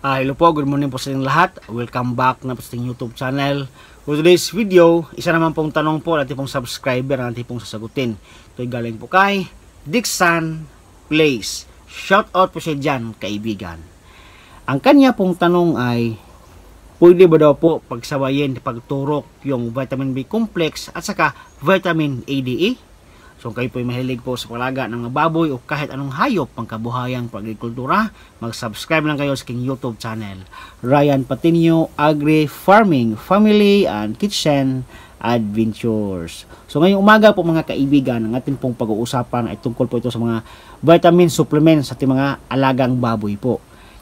Hello po, good morning po sa inyong lahat. Welcome back na po sa ating YouTube channel. For today's video, isa naman pong tanong po natin pong subscriber na natin pong sasagutin. Ito'y galing po kay Dixon Place. Shout out po siya dyan, kaibigan. Ang kanya pong tanong ay, pwede ba daw po pagsabayin, pagturok yung vitamin B complex at saka vitamin A, D, E? So kayo po mahilig po sa palaga ng mga baboy o kahit anong hayop pangkabuhayang pag-agrikultura, mag-subscribe lang kayo sa aking YouTube channel. Ryan Patinio Agri Farming, Family and Kitchen Adventures. So ngayong umaga po mga kaibigan, ang ating pong pag-uusapan ay tungkol po ito sa mga vitamin supplements sa ating mga alagang baboy po.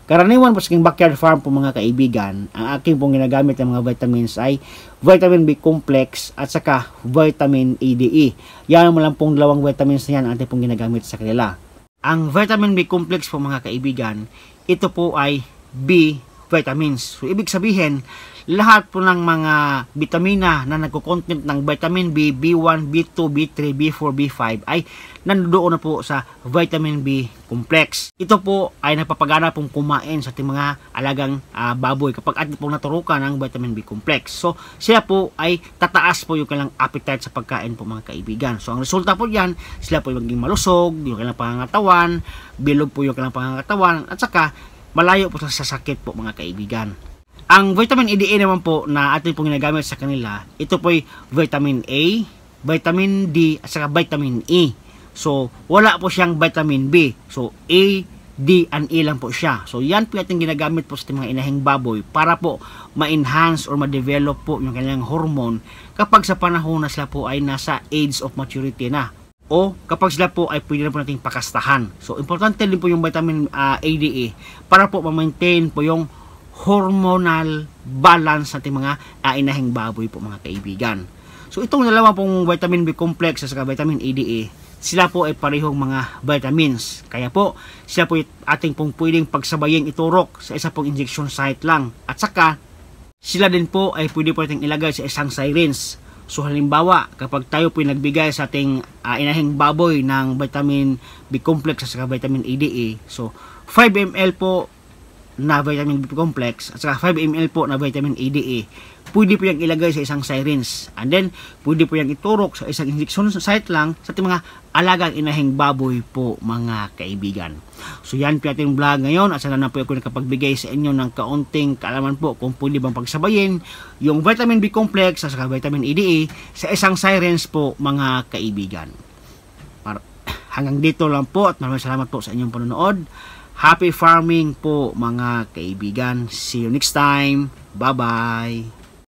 Karaniwan po sa aking backyard farm po mga kaibigan, ang aking pong ginagamit ng mga vitamins ay vitamin B complex at saka vitamin A, D, E. Yan mo lang pong dalawang vitamins na yan ang ating pong ginagamit sa kanila. Ang vitamin B complex po mga kaibigan, ito po ay B vitamins. So ibig sabihin, lahat po ng mga vitamina na nagko-content ng vitamin B, B1, B2, B3, B4, B5 ay nandoon na po sa vitamin B complex. Ito po ay napapagana pong kumain sa ating mga alagang baboy kapag ating pong naturukan ng vitamin B complex. So sila po ay tataas po yung kanilang appetite sa pagkain po mga kaibigan. So ang resulta po yan, sila po yung maging malusog, yung kanilang pangangatawan, bilog po yung kanilang pangangatawan at saka malayo po sa sakit po mga kaibigan. Ang vitamin A, D, E naman po na ating pong ginagamit sa kanila, ito po ay vitamin A, vitamin D, at saka vitamin E. So, wala po siyang vitamin B. So, A, D, and E lang po siya. So, yan po ating ginagamit po sa mga inahing baboy para po ma-enhance or ma-develop po yung kanilang hormone kapag sa panahon na sila po ay nasa age of maturity na. O kapag sila po ay pwede na po natin pakastahan. So, importante din po yung vitamin A, D, E para po ma-maintain po yung hormonal balance sa ating mga inahing baboy po mga kaibigan. So itong dalawa pong vitamin B complex at saka vitamin A, D, E, sila po ay parehong mga vitamins. Kaya po sila po ating pong pwedeng pagsabayin iturok sa isa pong injection site lang. At saka sila din po ay pwede po nating ilagay sa isang syringe. So halimbawa kapag tayo po nagbigay sa ating inahing baboy ng vitamin B complex at saka vitamin A, D, E, so 5 ml po na vitamin B complex at saka 5 ml po na vitamin A, D, E, pwede po yung ilagay sa isang syringe and then pwede po yung iturok sa isang injection site lang sa ating mga alagang inahing baboy po mga kaibigan. So yan po ating vlog ngayon at sana na po ako nakapagbigay sa inyo ng kaunting kaalaman po kung pwede bang pagsabayin yung vitamin B complex at saka vitamin A, D, E sa isang syringe po mga kaibigan. Hanggang dito lang po at maraming salamat po sa inyong panonood. Happy farming po mga kaibigan. See you next time. Bye-bye.